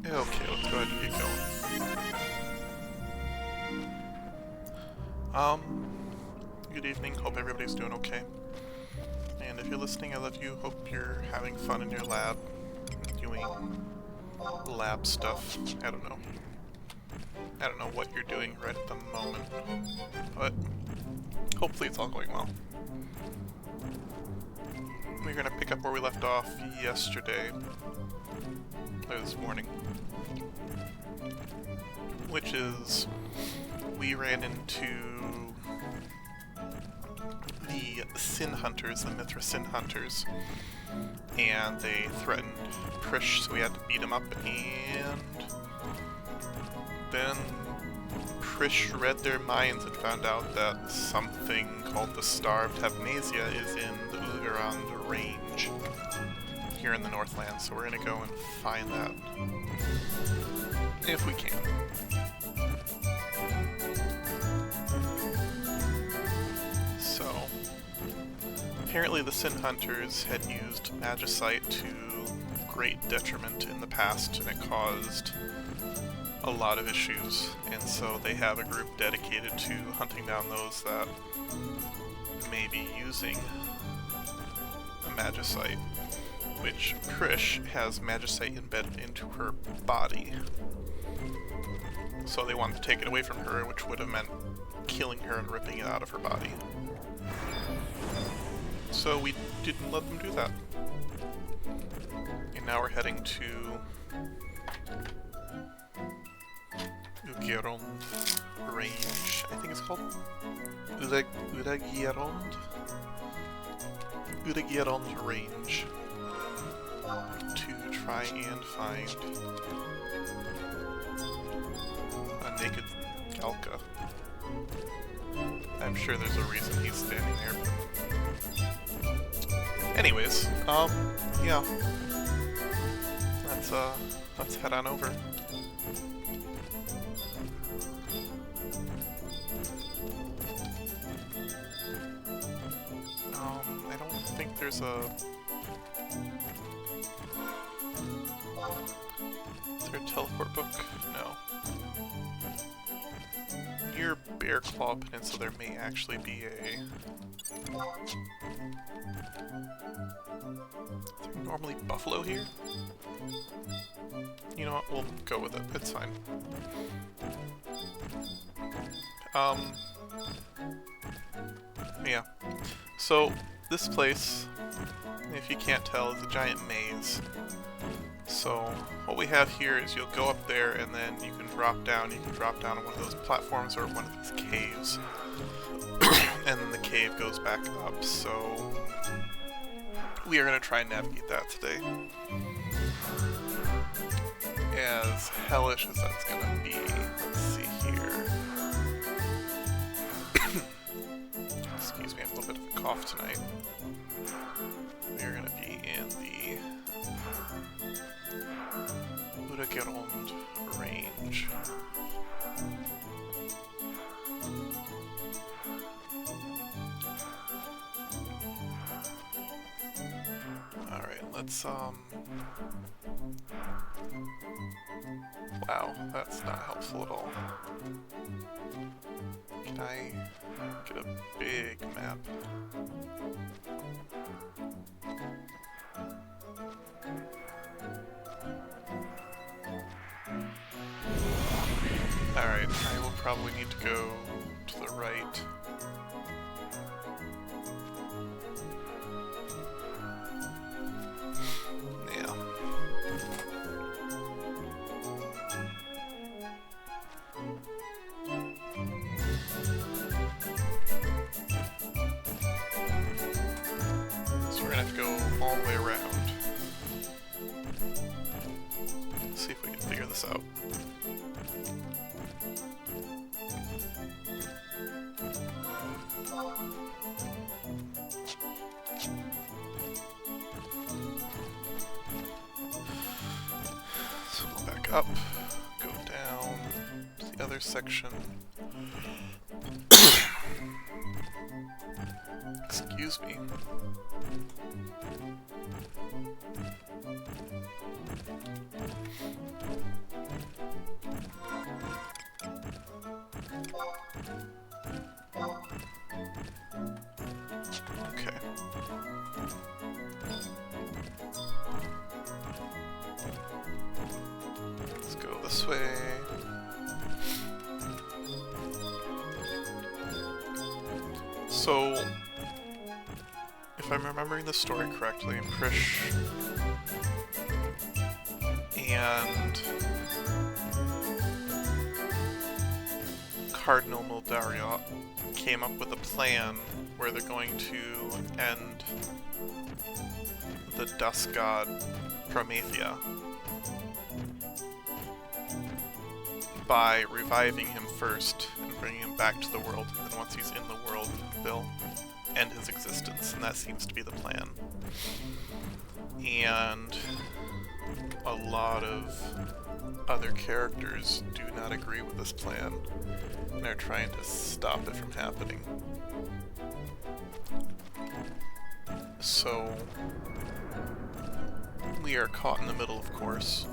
Okay, let's go ahead and get going. Good evening, hope everybody's doing okay. And if you're listening, I love you, hope you're having fun in your lab, doing lab stuff. I don't know what you're doing right at the moment, but hopefully it's all going well. We're gonna pick up where we left off yesterday, or this morning, which is we ran into the Sin Hunters, the Mithra Sin Hunters, and they threatened Prish, so we had to beat him up, and then Prish read their minds and found out that something called the Star of Tabnasia is in the Ulgarand range here in the Northlands, so we're gonna go and find that if we can. So, apparently the Sin Hunters had used Magicite to great detriment in the past, and it caused a lot of issues, and so they have a group dedicated to hunting down those that may be using a Magicite, which Prish has Magicite embedded into her body. So they wanted to take it away from her, which would have meant killing her and ripping it out of her body. So we didn't let them do that. And now we're heading to Ulgarand range, I think it's called? Ulgarand range, to try and find a naked Galka. I'm sure there's a reason he's standing there. Anyways, yeah. Let's head on over. I don't think there's a... Is there a teleport book? No. Near Bear Claw Peninsula there may actually be a... Is there normally buffalo here? You know what, we'll go with it, it's fine. Yeah. So, this place, if you can't tell, is a giant maze. So, what we have here is you'll go up there and then you can drop down. You can drop down on one of those platforms or one of these caves. And then the cave goes back up, so we are going to try and navigate that today. As hellish as that's going to be, let's see here. Excuse me, I have a little bit of a cough tonight. We are going to be in the Ulgarand range. Alright, let's, wow, that's not helpful at all. Can I get a big map? Alright, I will probably need to go to the right. Yeah. So we're gonna have to go all the way around. Let's see if we can figure this out. So go back up, go down to the other section. Excuse me. Okay. Let's go this way. So, if I'm remembering the story correctly, Prish and Cardinal Mildariot came up with a plan where they're going to end the dust god Promathia by reviving him first and bringing him back to the world, and then once he's in the world, they'll end his existence, and that seems to be the plan. And a lot of other characters do not agree with this plan and are trying to stop it from happening. So we are caught in the middle, of course,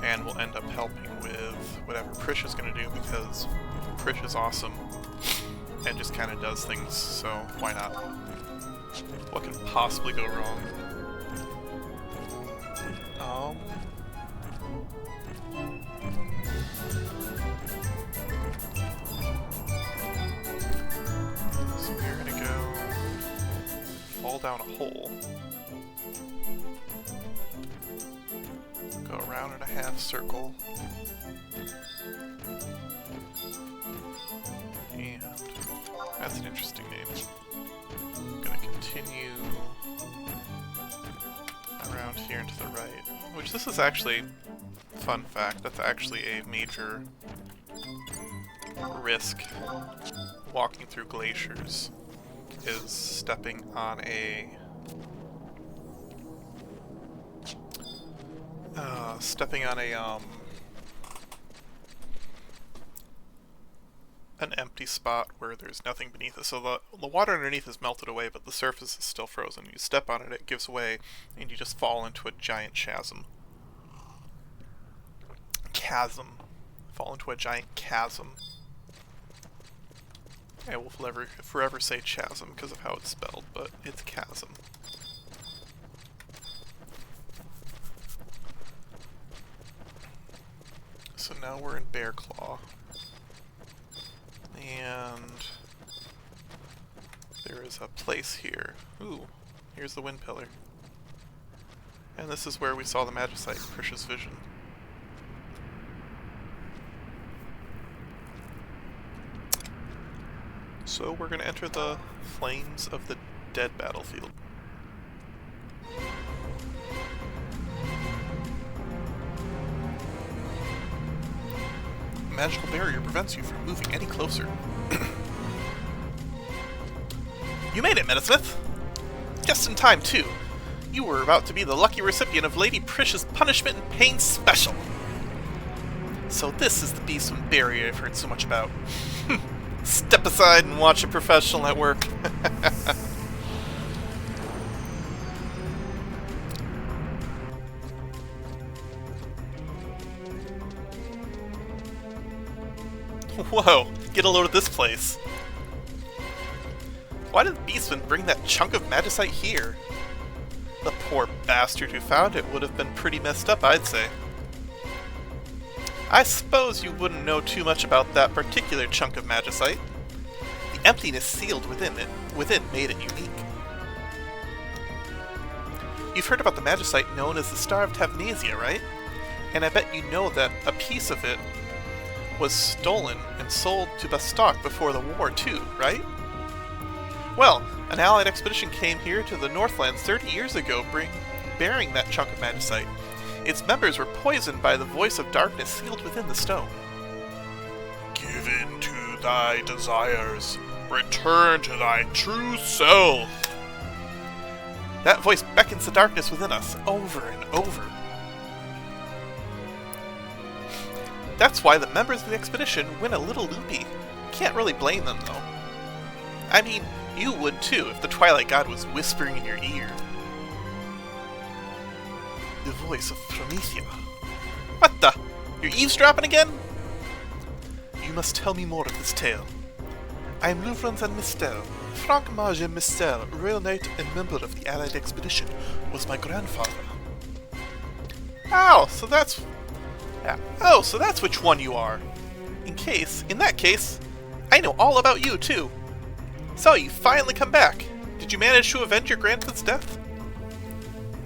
and we'll end up helping with whatever Prish is going to do, because Prish is awesome and just kind of does things, so why not? What could possibly go wrong? So we're going to go fall down a hole. Go around in a half circle. And that's an interesting name. I'm gonna continue around here and to the right. Which this is actually, fun fact, that's actually a major risk walking through glaciers, is stepping on an empty spot where there's nothing beneath it. So the water underneath is melted away, but the surface is still frozen. You step on it, it gives way, and you just fall into a giant chasm. Fall into a giant chasm. I will forever say chasm because of how it's spelled, but it's chasm. So now we're in Bear Claw. And there is a place here. Ooh, here's the wind pillar. And this is where we saw the Magicite in Prish's vision. So we're going to enter the flames of the dead battlefield. A magical barrier prevents you from moving any closer. You made it, Metasmith! Just in time, too. You were about to be the lucky recipient of Lady Prish's Punishment and Pain Special. So this is the Beastman barrier I've heard so much about. Step aside and watch a professional at work. Whoa, get a load of this place. Why did Beastman bring that chunk of magicite here? The poor bastard who found it would have been pretty messed up, I'd say. I suppose you wouldn't know too much about that particular chunk of magicite. The emptiness sealed within made it unique. You've heard about the magicite known as the Star of Tavnasia, right? And I bet you know that a piece of it was stolen and sold to Bastok before the war too, right? Well, an allied expedition came here to the Northlands 30 years ago bearing that chunk of magicite. Its members were poisoned by the voice of darkness sealed within the stone. Give in to thy desires. Return to thy true self. That voice beckons the darkness within us over and over. That's why the members of the expedition went a little loopy. Can't really blame them, though. I mean, you would too if the Twilight God was whispering in your ear. The voice of Promathia. What the? You're eavesdropping again? You must tell me more of this tale. I am Louvrans and Mistel. Frank Marge Mistel, Royal Knight and member of the Allied expedition, was my grandfather. Oh, so that's which one you are. In that case, I know all about you too. So you finally come back. Did you manage to avenge your grandpa's death?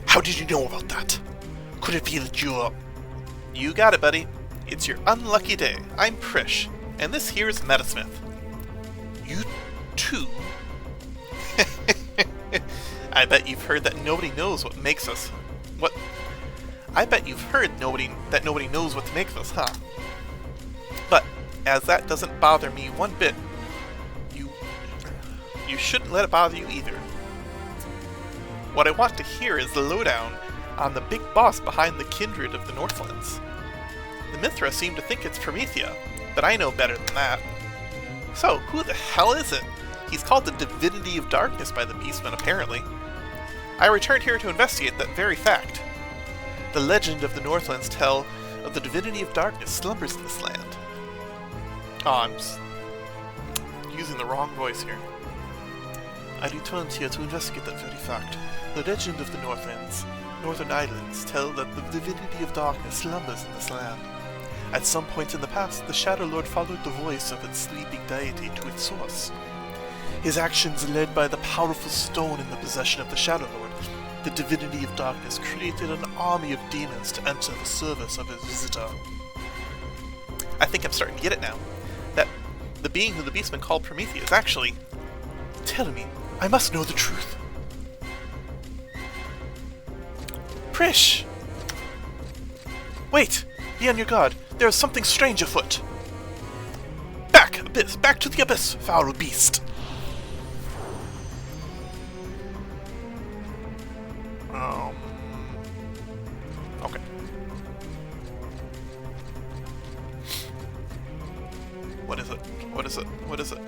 How did you know about that? Could it be that You got it, buddy. It's your unlucky day. I'm Prish, and this here is Metasmith. You 2. I bet you've heard that nobody knows what makes us. What? I bet you've heard that nobody knows what makes us, huh? But, as that doesn't bother me one bit, you shouldn't let it bother you either. What I want to hear is the lowdown on the big boss behind the kindred of the Northlands. The Mithra seem to think it's Promathia, but I know better than that. So, who the hell is it? He's called the Divinity of Darkness by the Beastmen, apparently. I returned here to investigate that very fact. The legend of the Northlands tell of the Divinity of Darkness slumbers in this land. Oh, I'm using the wrong voice here. I returned here to investigate that very fact. The legend of the Northern Islands, tell that the Divinity of Darkness slumbers in this land. At some point in the past, the Shadow Lord followed the voice of its sleeping deity to its source. His actions led by the powerful stone in the possession of the Shadow Lord. The Divinity of Darkness created an army of demons to enter the service of his visitor. I think I'm starting to get it now. That the being who the Beastmen called Promathia is actually... Tell me, I must know the truth. Prish! Wait! Be on your guard. There is something strange afoot. Back, Abyss! Back to the Abyss, foul beast! Okay. What is it? What is it? What is it?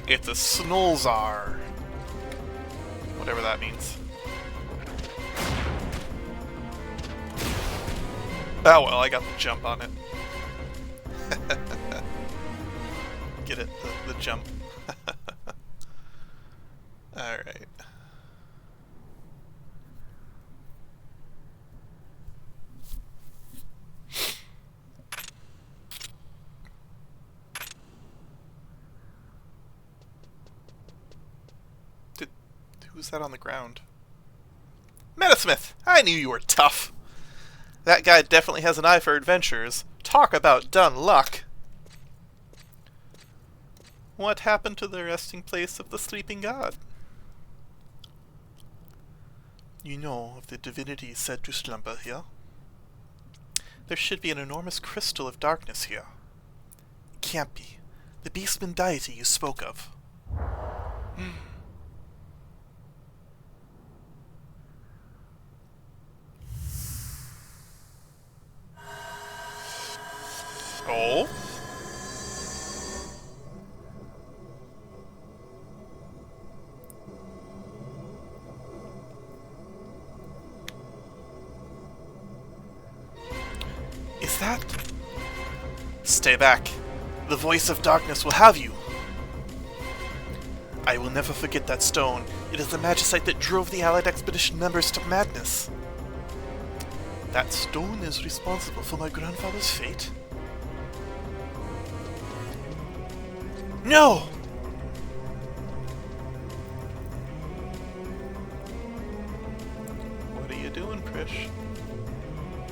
It's a Snolzar. Whatever that means. Oh well, I got the jump on it. Get it? The jump. Alright. Who's that on the ground? Metasmith! I knew you were tough! That guy definitely has an eye for adventures. Talk about done luck! What happened to the resting place of the sleeping god? You know of the divinity said to slumber here? There should be an enormous crystal of darkness here. Can't be. The beastman deity you spoke of. Oh? Is that... Stay back. The voice of darkness will have you. I will never forget that stone. It is the magicite that drove the Allied expedition members to madness. That stone is responsible for my grandfather's fate? No! What are you doing, Prish?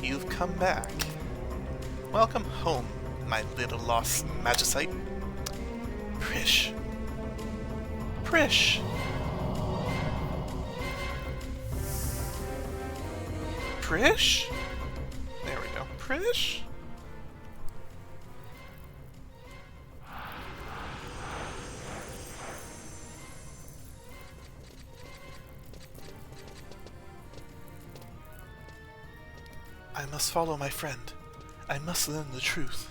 You've come back. Welcome home, my little lost magicite. Prish. Prish! Prish? There we go. Prish? I must follow my friend. I must learn the truth.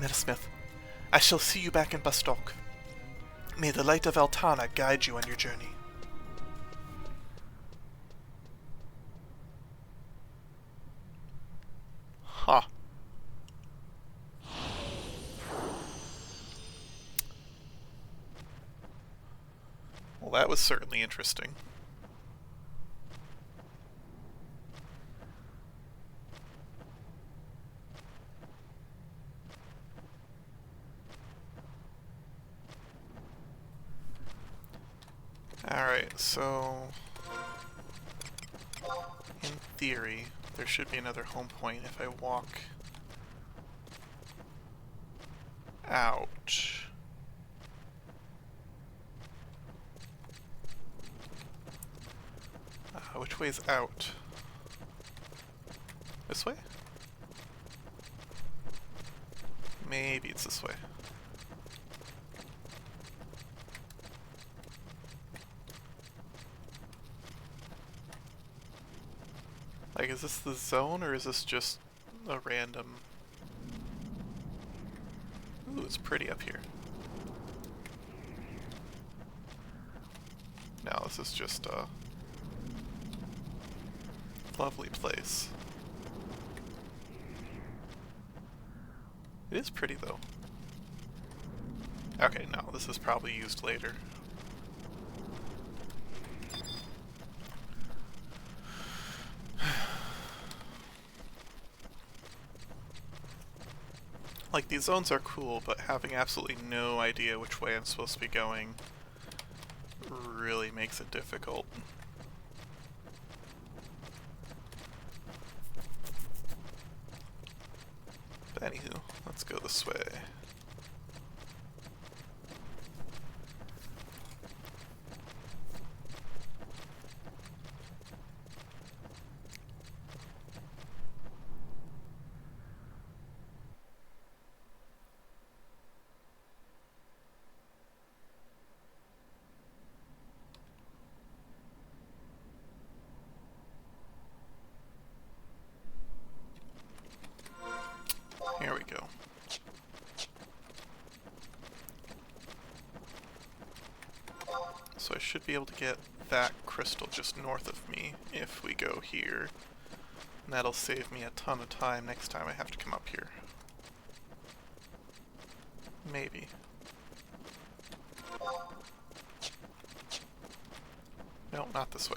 Metasmith, I shall see you back in Bastok. May the light of Altana guide you on your journey. Huh. Well, that was certainly interesting. Alright, so... in theory, there should be another home point if I walk Ouch. Which way's out? This way? Maybe it's this way. Like, is this the zone, or is this just a random... Ooh, it's pretty up here. No, this is just a lovely place. It is pretty, though. Okay, no, this is probably used later. Like, these zones are cool, but having absolutely no idea which way I'm supposed to be going really makes it difficult. But anywho, let's go this way. Here we go. So I should be able to get that crystal just north of me if we go here. And that'll save me a ton of time next time I have to come up here. Maybe. No, not this way.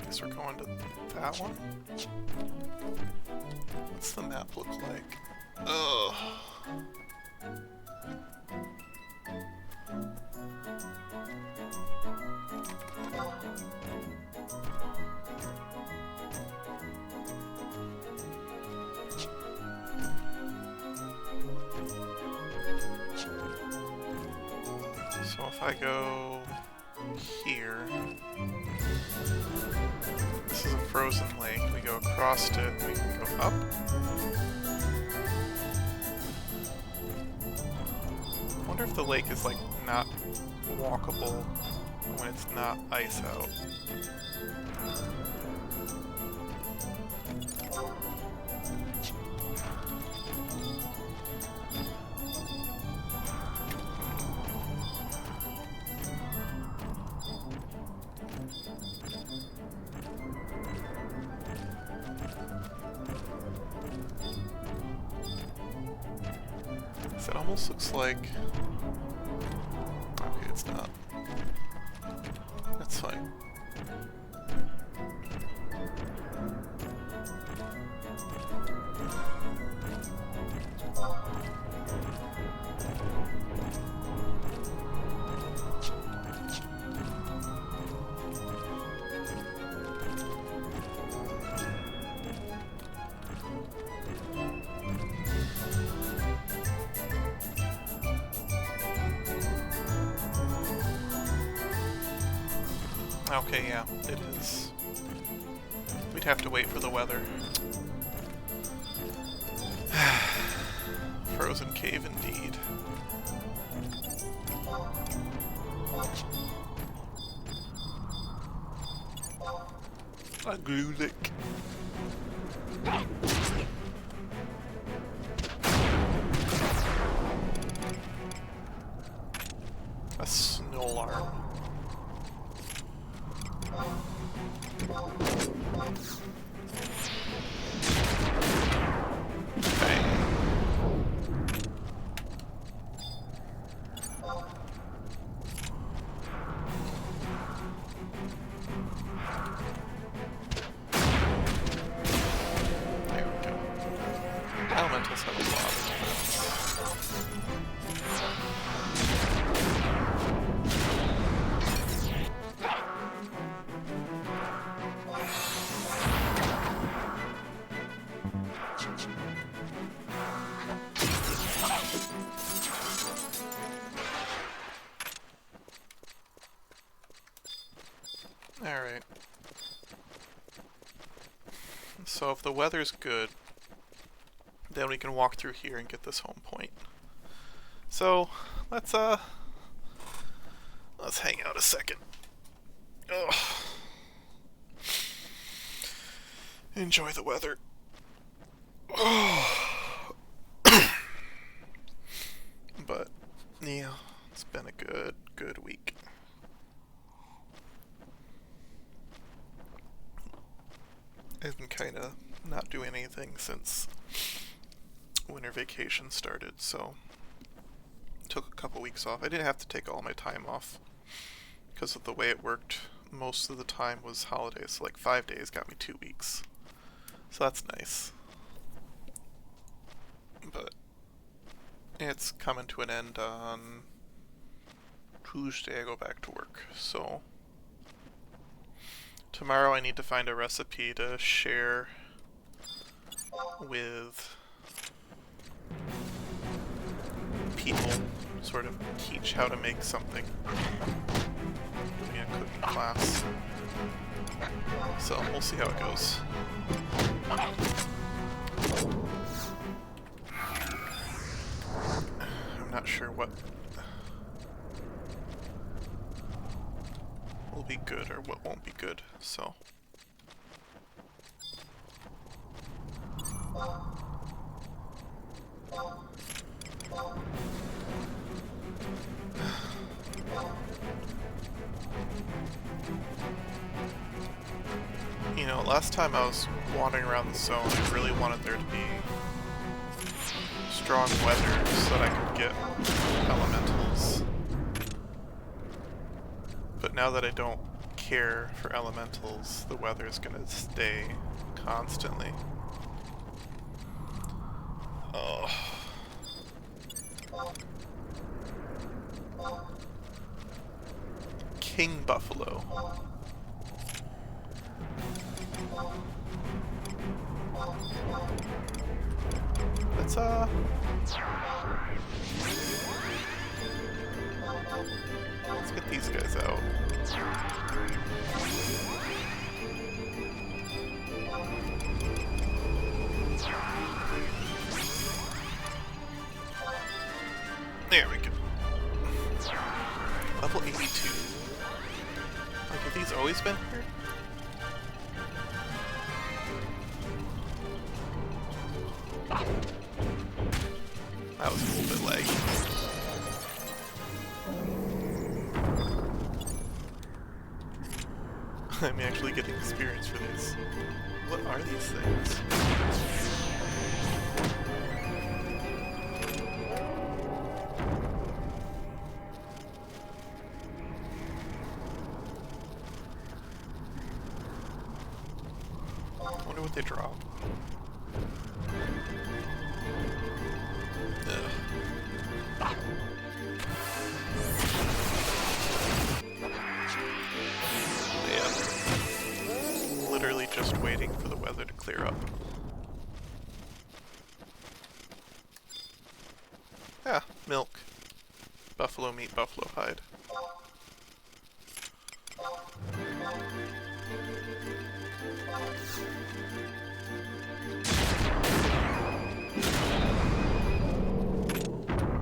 Guess we're going to that one? What's the map look like? Ugh. So if I go here, this is a frozen lake, we go across it, we can go up. I wonder if the lake is like not walkable when it's not ice out. It almost looks like... Okay, it's not. That's fine. Okay, yeah, it is. We'd have to wait for the weather. Frozen cave indeed. A Glulik. A Snolarm. So if the weather's good, then we can walk through here and get this home point. So let's hang out a second. Ugh. Enjoy the weather. But yeah, it's been a good week. I've been kind of not doing anything since winter vacation started, so took a couple weeks off. I didn't have to take all my time off because of the way it worked. Most of the time was holidays, so like 5 days got me 2 weeks. So that's nice. But it's coming to an end on Tuesday. I go back to work, so tomorrow I need to find a recipe to share with people, sort of teach how to make something. Doing a cooking class. So we'll see how it goes. I'm not sure what will be good or what won't be good, so. You know, last time I was wandering around the zone, I really wanted there to be strong weather so that I could get elementals. But now that I don't care for elementals, the weather is gonna stay constantly. Oh. King Buffalo. Let's get these guys out. There we go. Level 82. Like, have these always been here? That was a little bit laggy. I'm actually getting experience for these. What are these things? I wonder what they drop. Literally just waiting for the weather to clear up. Ah, milk. Buffalo meat, buffalo hide.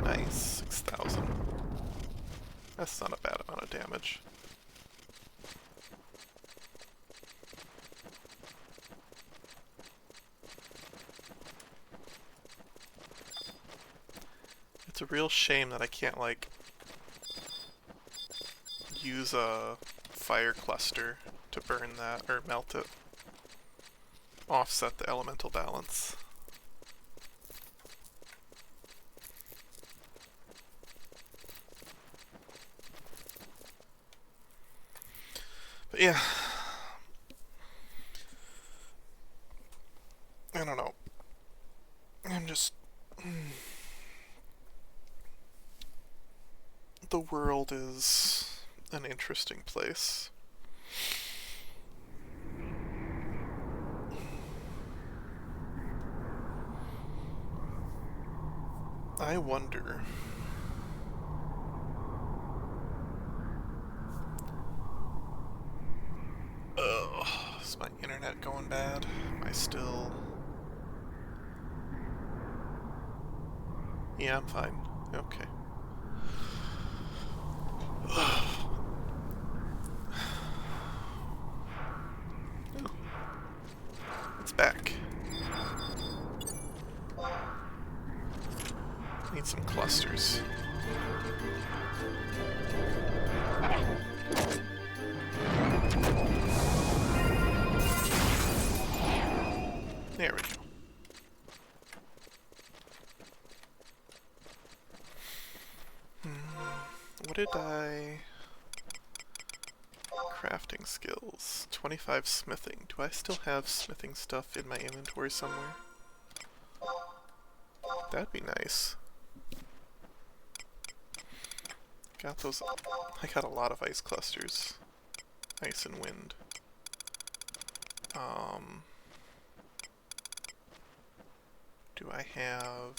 Nice, 6,000. That's not a bad amount of damage. It's a real shame that I can't, like, use a fire cluster to burn that, or melt it. Offset the elemental balance. But yeah. I don't know. I'm just... The world is an interesting place. I wonder... Oh, is my internet internet going bad? Am I still... Yeah, I'm fine. Okay. Oh, it's back. Need some clusters. There we go. What did I... Crafting skills. 25 smithing. Do I still have smithing stuff in my inventory somewhere? That'd be nice. Got those... I got a lot of ice clusters. Ice and wind. Do I have...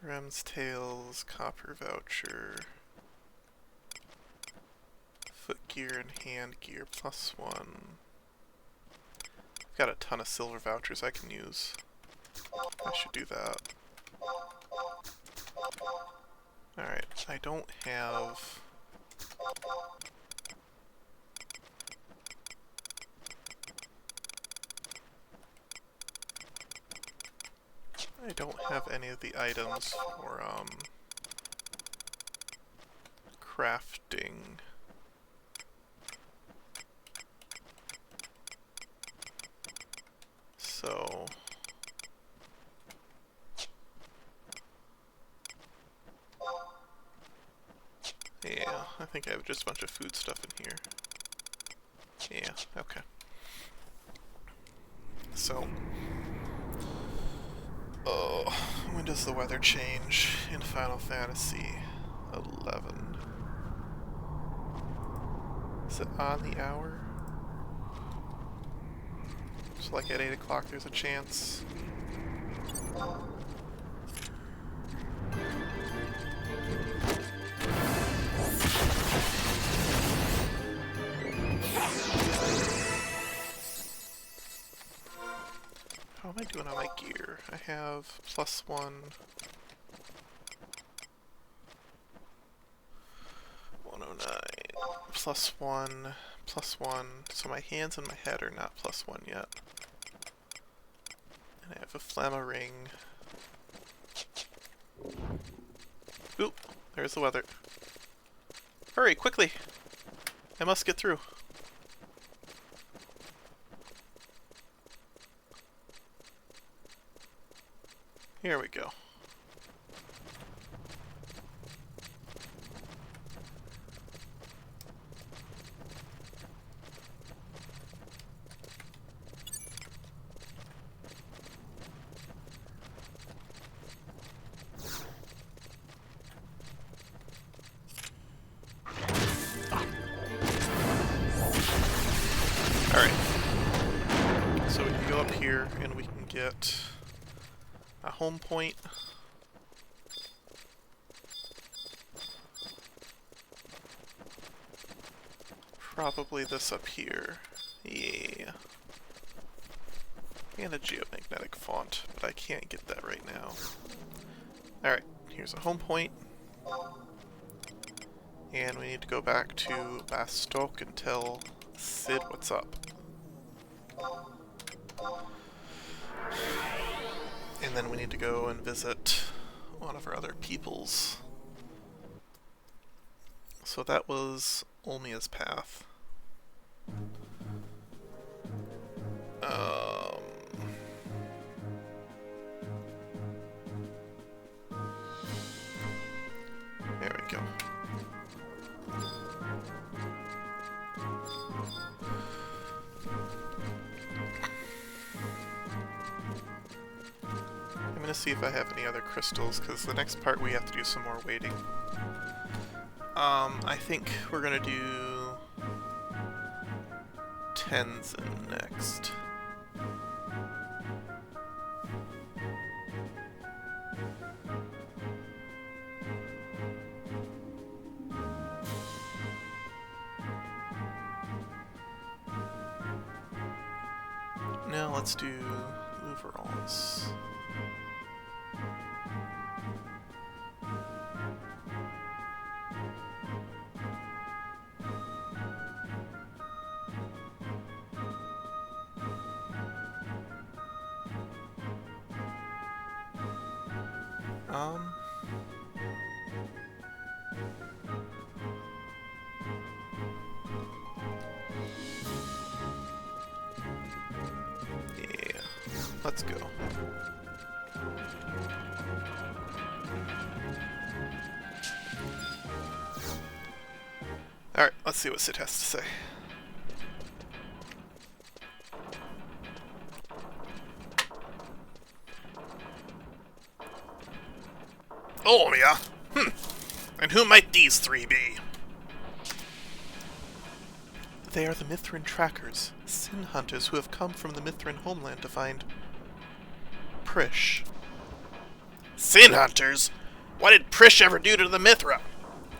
Rem's Tails, Copper Voucher, Foot Gear and Hand Gear +1. I've got a ton of silver vouchers I can use. I should do that. Alright, I don't have... I don't have any of the items for, crafting. So... yeah, I think I have just a bunch of food stuff in here. Yeah, okay. So... oh, when does the weather change in Final Fantasy 11? Is it on the hour? So like at 8 o'clock there's a chance. How am I doing on my gear? I have +1. +1, +1. So my hands and my head are not +1 yet. And I have a Flamma ring. Oop, there's the weather. Hurry, quickly! I must get through. Here we go. Alright. So we can go up here and we can get a home point. Probably this up here. Yeah. And a geomagnetic font, but I can't get that right now. Alright, here's a home point. And we need to go back to Bastok and tell Sid what's up. And then we need to go and visit one of our other peoples. So that was Olmia's path. There we go. I'm gonna see if I have any other crystals, because the next part we have to do some more waiting. I think we're gonna do Tenzin next. Now let's do overalls. Yeah, let's go. Alright, let's see what Sid has to say. Oh, yeah. And who might these three be? They are the Mithrin trackers, sin hunters who have come from the Mithrin homeland to find Prish. Sin hunters? What did Prish ever do to the Mithra?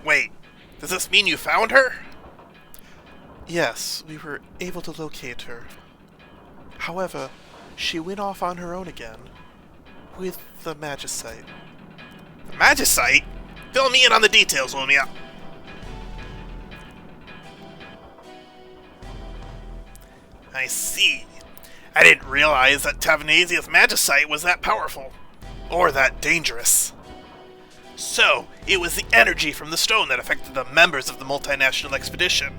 Wait, does this mean you found her? Yes, we were able to locate her. However, she went off on her own again, with the Magicite. The Magicite? Fill me in on the details, Lumia. I see. I didn't realize that Tavnasia's Magicite was that powerful. Or that dangerous. So, it was the energy from the stone that affected the members of the multinational expedition.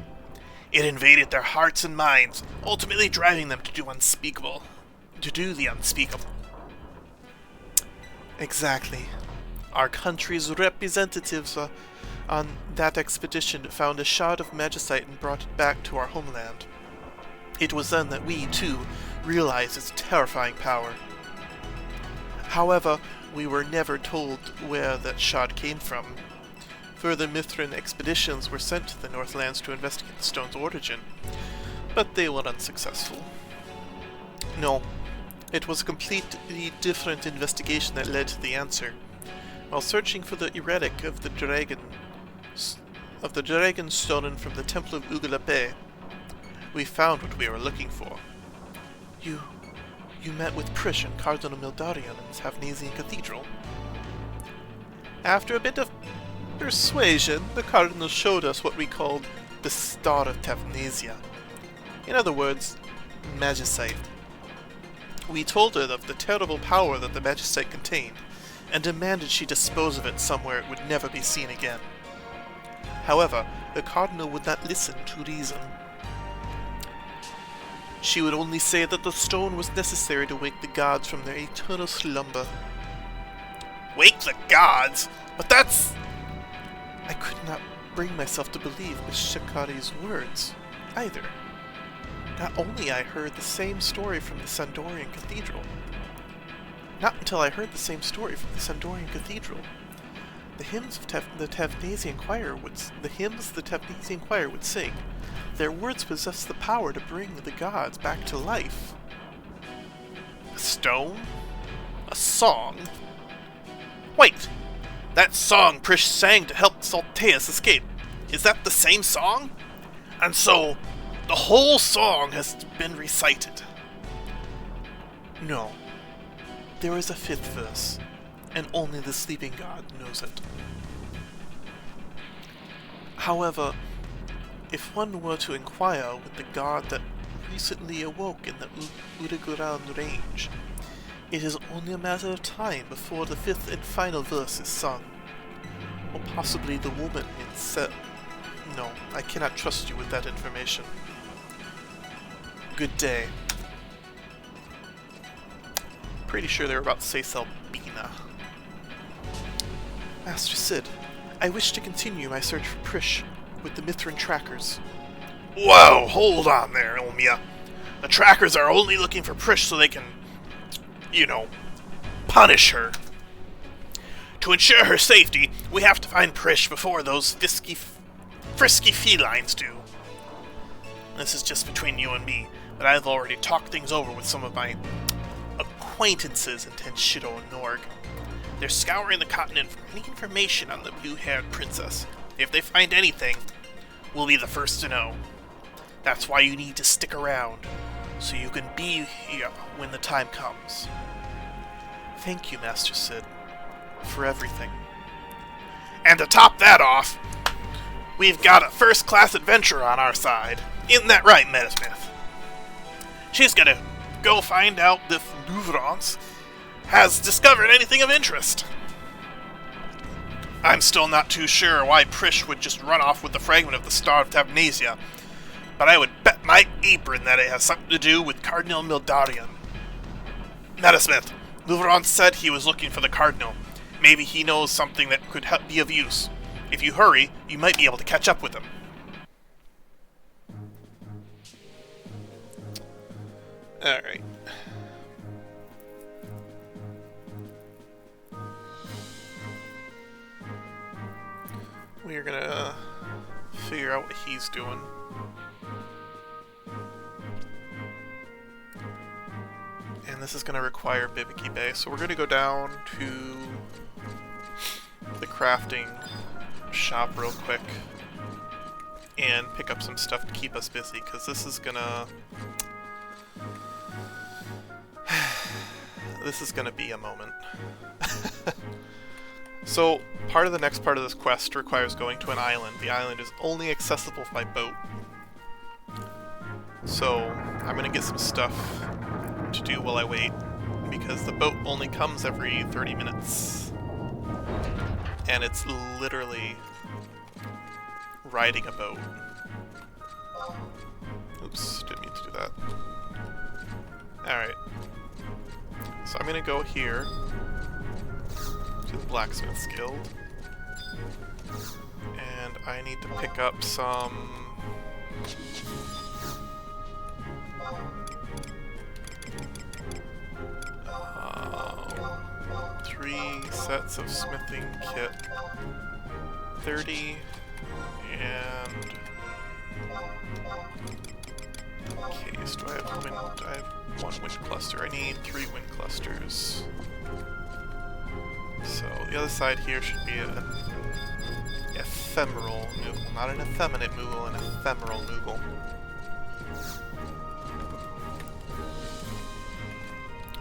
It invaded their hearts and minds, ultimately driving them to do the unspeakable. Exactly. Our country's representatives on that expedition found a shard of Magicite and brought it back to our homeland. It was then that we, too, realized its terrifying power. However, we were never told where that shard came from. Further Mithrin expeditions were sent to the Northlands to investigate the stone's origin, but they were unsuccessful. No, it was a completely different investigation that led to the answer. While searching for the relic of the dragon stolen from the Temple of Ugalape, we found what we were looking for. You met with Prish and Cardinal Mildarion in the Tavnasian Cathedral. After a bit of persuasion, the Cardinal showed us what we called the Star of Tavnasia. In other words, Magicite. We told her of the terrible power that the Magicite contained, and demanded she dispose of it somewhere it would never be seen again. However, the Cardinal would not listen to reason. She would only say that the stone was necessary to wake the gods from their eternal slumber. Wake the gods? But that's... I could not bring myself to believe Miss Shikari's words, either. Not only I heard the same story from the Sandorian Cathedral. Not until I heard the same story from the Sandorian Cathedral. The hymns the Tavnasian choir would sing. Their words possess the power to bring the gods back to life. A stone? A song? Wait! That song Prish sang to help Salteus escape. Is that the same song? And so, the whole song has been recited. No. There is a fifth verse, and only the sleeping god knows it. However, if one were to inquire with the god that recently awoke in the Udaguran range, it is only a matter of time before the fifth and final verse is sung. Or possibly the woman in No, I cannot trust you with that information. Good day. Pretty sure they were about to say Selbina. Master Sid, I wish to continue my search for Prish with the Mithrin trackers. Whoa, hold on there, Ilmia. The trackers are only looking for Prish so they can, punish her. To ensure her safety, we have to find Prish before those frisky felines do. This is just between you and me, but I've already talked things over with some of my acquaintances in Tenshido and Norg. They're scouring the continent for any information on the blue-haired princess. If they find anything, we'll be the first to know. That's why you need to stick around. so you can be here when the time comes. Thank you, Master Sid, for everything. And to top that off, we've got a first-class adventurer on our side. Isn't that right, Metasmith? She's gonna go find out if Nouvrance has discovered anything of interest. I'm still not too sure why Prish would just run off with the fragment of the Star of Tabnasia, but I would bet my apron that it has something to do with Cardinal Mildarion. Metasmith, Nouvrance said he was looking for the Cardinal. Maybe he knows something that could be of use. If you hurry, you might be able to catch up with him. Alright. We're gonna figure out what he's doing. And this is gonna require Bibiki Bay, so we're gonna go down to the crafting shop real quick and pick up some stuff to keep us busy, because this is gonna be a moment. So, part of the next part of this quest requires going to an island. The island is only accessible by boat. So, I'm gonna get some stuff to do while I wait, because the boat only comes every 30 minutes. And it's literally riding a boat. Oops, didn't mean to do that. Alright. So I'm gonna go here to the Blacksmith's Guild. And I need to pick up some... 3 sets of smithing kit. 30 and... case. Do I have wind? I have 1 wind cluster. I need 3 wind clusters. So the other side here should be an ephemeral Moogle. Not an effeminate Moogle, an ephemeral Moogle.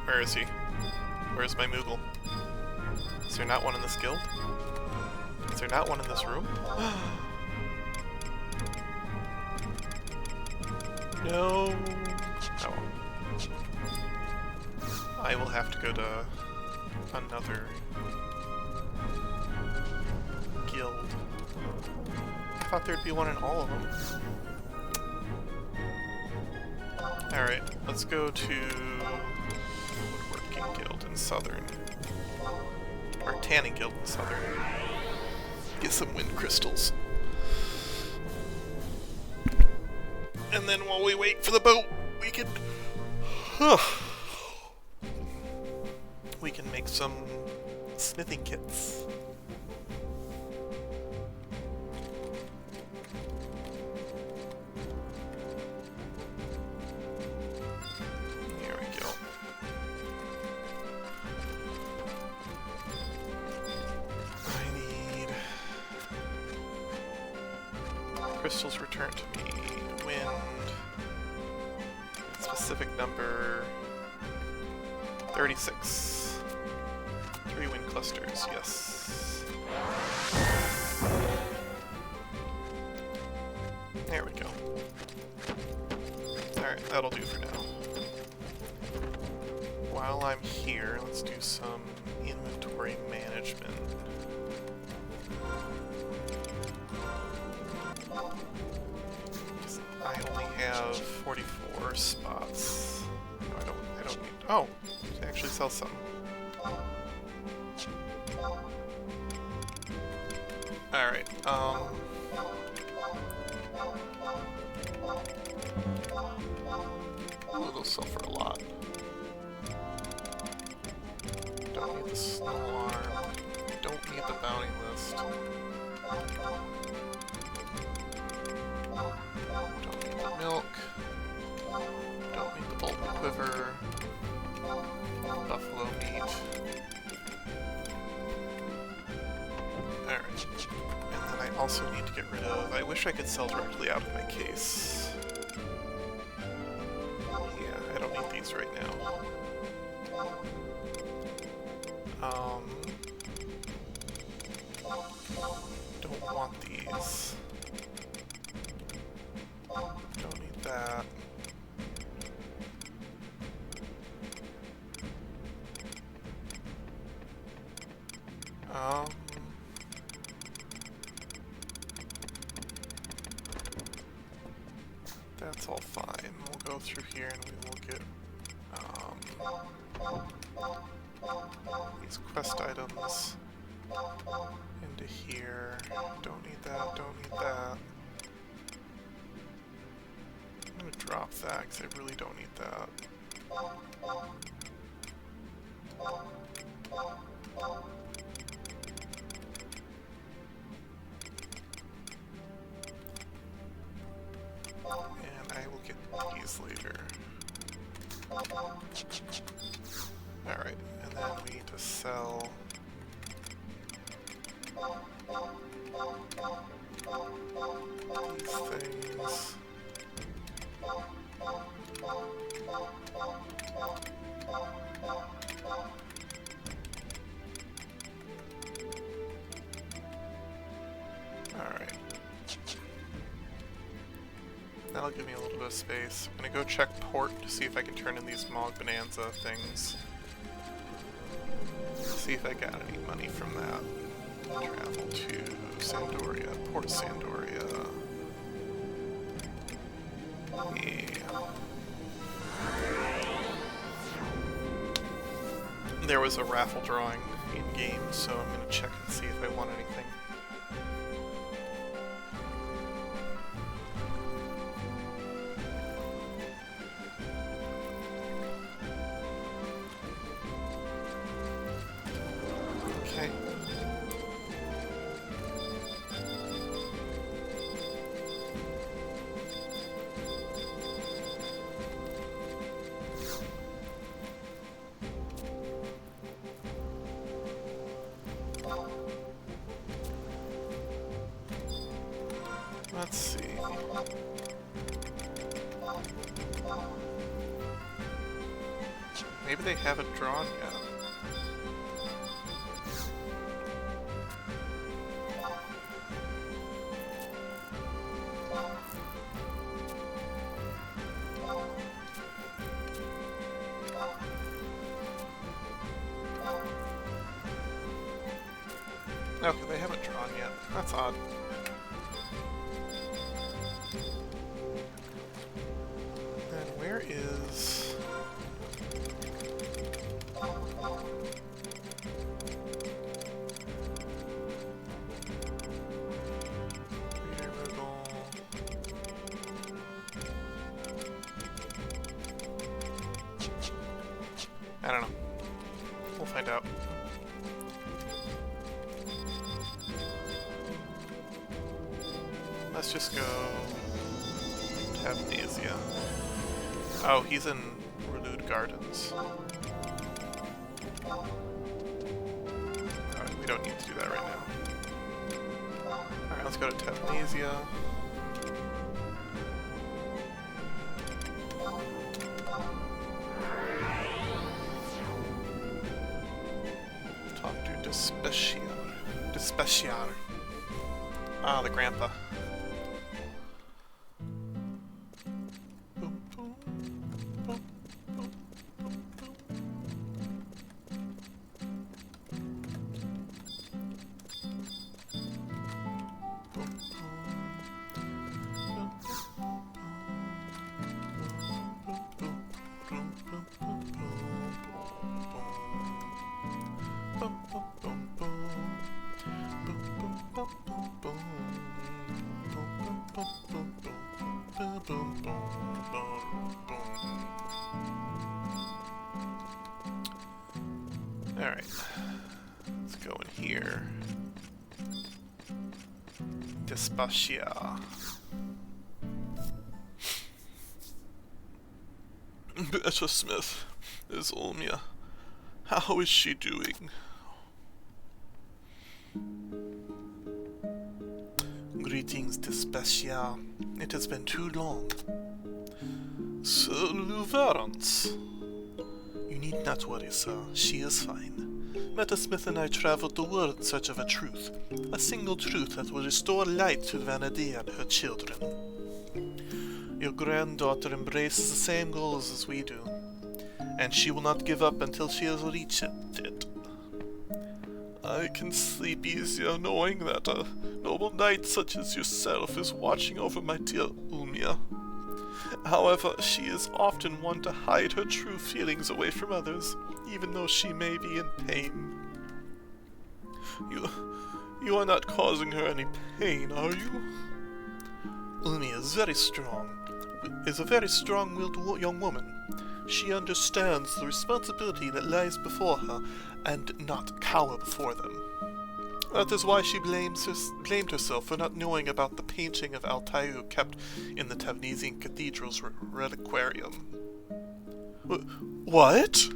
Where is he? Where's my Moogle? Is there not one in this guild? Is there not one in this room? No! Oh. I will have to go to another guild. I thought there'd be one in all of them. Alright, let's go to Woodworking Guild in Southern. Or Tanning Guild in Southern. Get some wind crystals. And then while we wait for the boat, we can... we can make some smithing kits. Here we go. I need... crystals returned to me. Wind. Specific number 36. 3 wind clusters, yes. There we go. Alright, that'll do for now. While I'm here, let's do some inventory management. I only have 44 spots. No, I don't need... Oh! It actually sells some. Alright, ooh, those sell for a lot. Don't need the snow alarm. Don't need the bounty list. Don't need the milk. Don't need the bolt quiver. Buffalo meat. Alright. And then I also need to get rid of... I wish I could sell directly out of my case. Yeah, these right now. Don't want these. Don't need that. That's all fine. We'll go through here and we will get these quest items into here. Don't need that, don't need that. I'm gonna drop that because I really don't need that. And I will get these later. Alright, and then we need to sell these things. Alright. That'll give me a little bit of space. I'm gonna go check port to see if I can turn in these Mog Bonanza things. See if I got any money from that. Travel to Sandoria, Port Sandoria. Yeah. There was a raffle drawing in game, so I'm gonna check and see if I want anything. Okay. Let's see. Maybe they haven't drawn yet. Okay, they haven't drawn yet. That's odd. Then where is... I don't know. We'll find out. Let's just go to Amnesia. Oh, he's in Renewed Gardens. Alright, we don't need to do that right now. Alright, let's go to Amnesia. Talk to Despeciar. Ah, the grandpa. Alright, let's go in here. Despacia. Better Smith is Olmia. How is she doing? Greetings, Despacia. It has been too long. Sir Luverance. You need not worry, sir. She is fine. Metasmith and I traveled the world in search of a truth. A single truth that will restore light to Vanadea and her children. Your granddaughter embraces the same goals as we do, and she will not give up until she has reached it. I can sleep easier knowing that a noble knight such as yourself is watching over my dear Umia. However, she is often one to hide her true feelings away from others, even though she may be in pain. You are not causing her any pain, are you? Umia is a very strong-willed young woman. She understands the responsibility that lies before her, and not cower before them. That is why she blamed herself for not knowing about the painting of Altair kept in the Tavnesian Cathedral's reliquarium. What?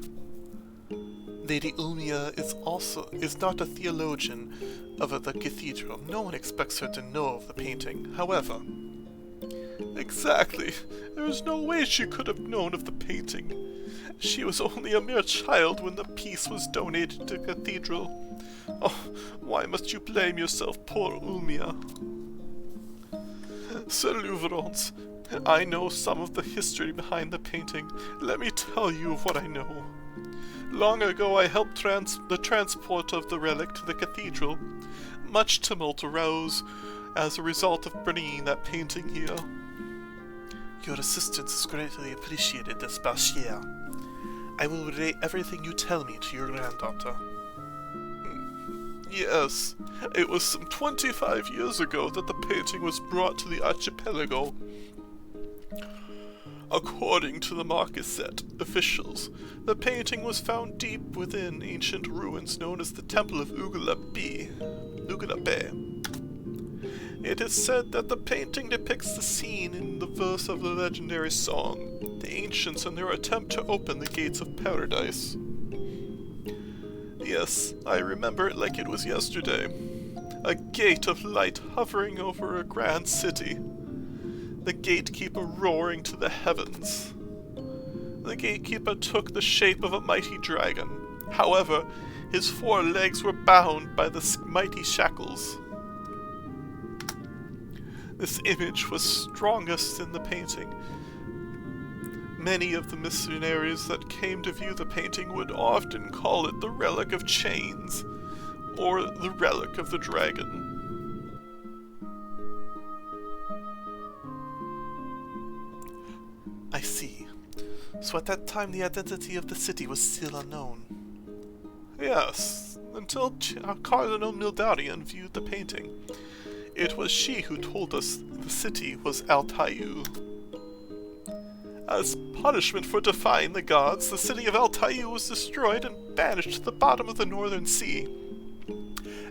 Lady Umia is not a theologian of the cathedral. No one expects her to know of the painting. However, exactly. There is no way she could have known of the painting. She was only a mere child when the piece was donated to the cathedral. Oh, why must you blame yourself, poor Umia? Sir Luverance, I know some of the history behind the painting. Let me tell you of what I know. Long ago I helped the transport of the relic to the cathedral. Much tumult arose as a result of bringing that painting here. Your assistance is greatly appreciated, Despachier. I will relay everything you tell me to your granddaughter. Yes, it was some 25 years ago that the painting was brought to the archipelago. According to the Marquisate officials, the painting was found deep within ancient ruins known as the Temple of Ugalabe. It is said that the painting depicts the scene in the verse of the legendary song, the ancients in their attempt to open the gates of paradise. Yes, I remember it like it was yesterday. A gate of light hovering over a grand city. The gatekeeper roaring to the heavens. The gatekeeper took the shape of a mighty dragon. However, his 4 legs were bound by the mighty shackles. This image was strongest in the painting. Many of the missionaries that came to view the painting would often call it the Relic of Chains, or the Relic of the Dragon. I see. So at that time the identity of the city was still unknown. Yes, until Cardinal Mildarian viewed the painting. It was she who told us the city was Altair. As punishment for defying the gods, the city of Altair was destroyed and banished to the bottom of the northern sea.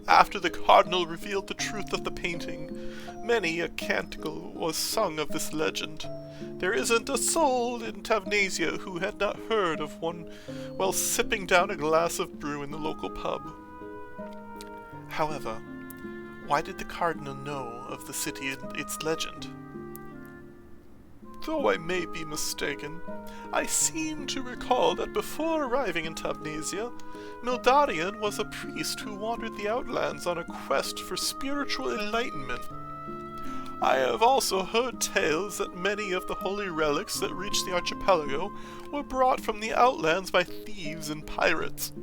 After the cardinal revealed the truth of the painting, many a canticle was sung of this legend. There isn't a soul in Tavnesia who had not heard of one while sipping down a glass of brew in the local pub. However, why did the cardinal know of the city and its legend? Though I may be mistaken, I seem to recall that before arriving in Tavnesia, Mildarian was a priest who wandered the outlands on a quest for spiritual enlightenment. I have also heard tales that many of the holy relics that reached the archipelago were brought from the outlands by thieves and pirates.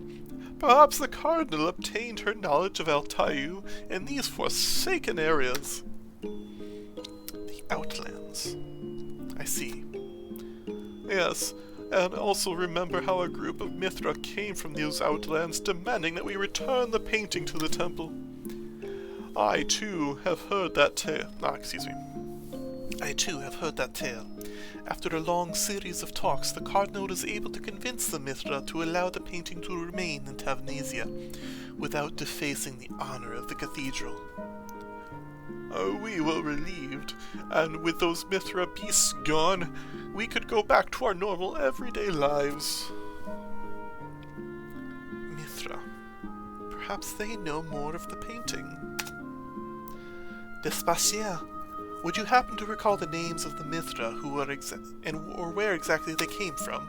Perhaps the cardinal obtained her knowledge of Altair in these forsaken areas. The outlands. I see. Yes, and also remember how a group of Mithra came from those outlands demanding that we return the painting to the temple. I too have heard that tale. After a long series of talks, the cardinal was able to convince the Mithra to allow the painting to remain in Tavnesia, without defacing the honor of the cathedral. We were relieved, and with those Mithra beasts gone, we could go back to our normal everyday lives. Mithra. Perhaps they know more of the painting. Despachier, Would you happen to recall the names of the Mithra or where exactly they came from?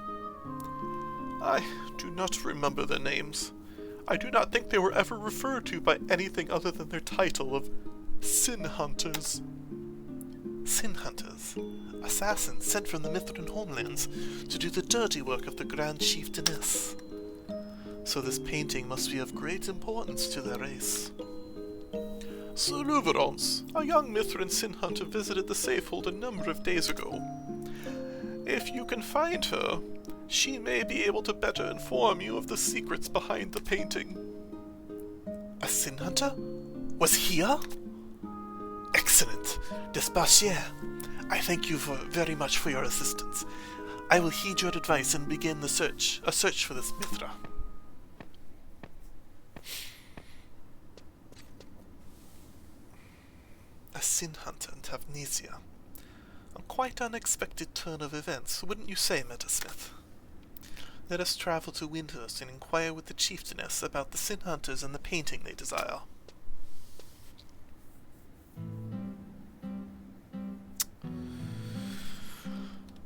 I do not remember their names. I do not think they were ever referred to by anything other than their title of Sin Hunters. Sin Hunters? Assassins sent from the Mithran homelands to do the dirty work of the Grand Chieftainess. So this painting must be of great importance to their race. Sir Reverence, a young Mithran Sin Hunter visited the Safehold a number of days ago. If you can find her, she may be able to better inform you of the secrets behind the painting. A Sin Hunter? Was here? Excellent. Despachier. I thank you very much for your assistance. I will heed your advice and begin a search for this Mithra. A Sin Hunter and Tavnesia. A quite unexpected turn of events, wouldn't you say, Metasmith? Let us travel to Windhurst and inquire with the chieftainess about the Sin Hunters and the painting they desire.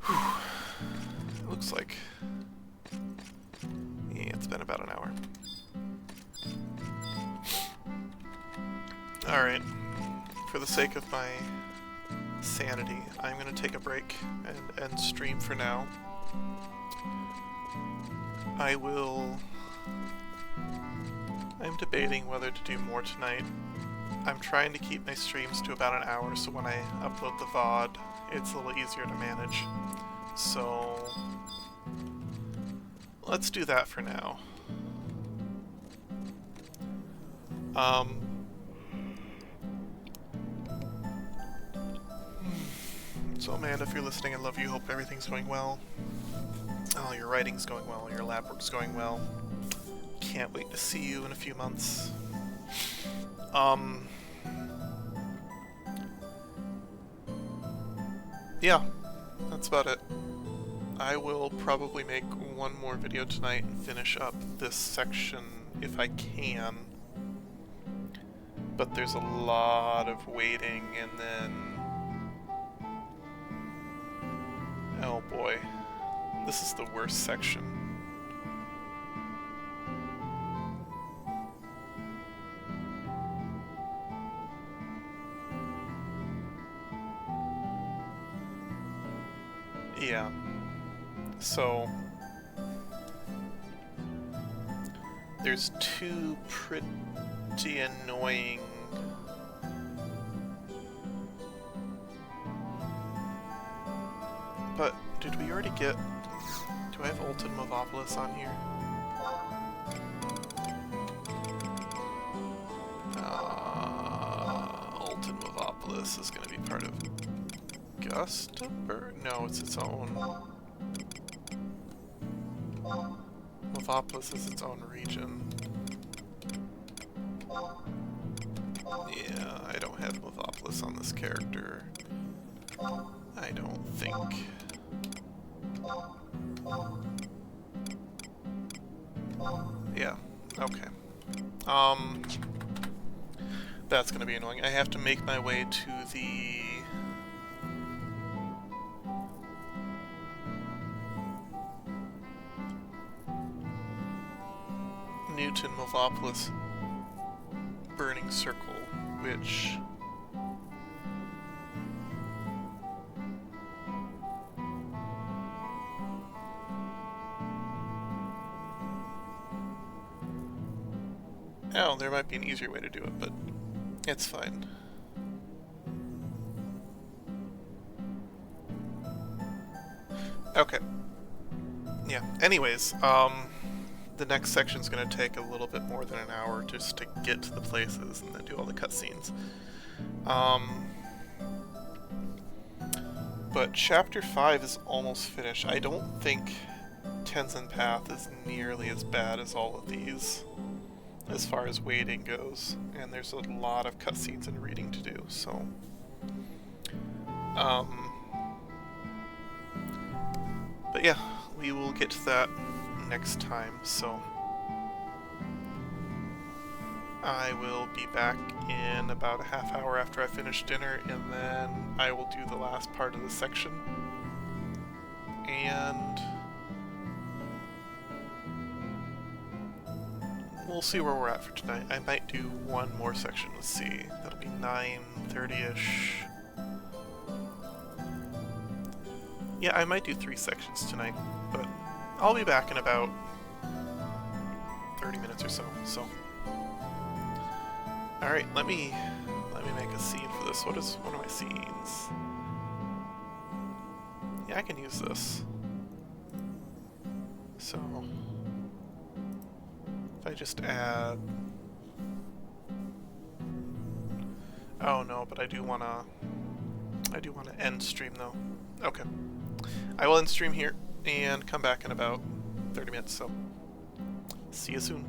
It looks like... yeah, it's been about an hour. Alright. For the sake of my sanity, I'm going to take a break and end stream for now. I'm debating whether to do more tonight. I'm trying to keep my streams to about an hour, so when I upload the VOD, it's a little easier to manage. So, let's do that for now. So Amanda, if you're listening, I love you. Hope everything's going well. Oh, your writing's going well, your lab work's going well. Can't wait to see you in a few months. Yeah, that's about it. I will probably make one more video tonight and finish up this section if I can. But there's a lot of waiting, and then... oh boy. This is the worst section. Yeah. So... there's two pretty annoying... but did we already get... do I have Ultan Movopolis on here? Ultan Movopolis is going to be part of Gustaberg? No, it's its own. Movopolis is its own region. Yeah, I don't have Movopolis on this character. I don't think. Yeah, okay. That's gonna be annoying. I have to make my way to the... Newton Movopolis Burning Circle, which... oh, there might be an easier way to do it, but it's fine. Okay. Yeah, anyways, the next section's gonna take a little bit more than an hour just to get to the places and then do all the cutscenes. But Chapter 5 is almost finished. I don't think Tenzin Path is nearly as bad as all of these, as far as waiting goes, and there's a lot of cutscenes and reading to do, so... but yeah, we will get to that next time, so... I will be back in about a half hour after I finish dinner, and then I will do the last part of the section. And we'll see where we're at for tonight. I might do one more section. Let's see. That'll be 9:30-ish. Yeah, I might do 3 sections tonight, but I'll be back in about 30 minutes or so. Alright, let me make a scene for this. What are my scenes? Yeah, I can use this. So if I just add... Oh no, but I do wanna end stream though. Okay. I will end stream here and come back in about 30 minutes, so see you soon.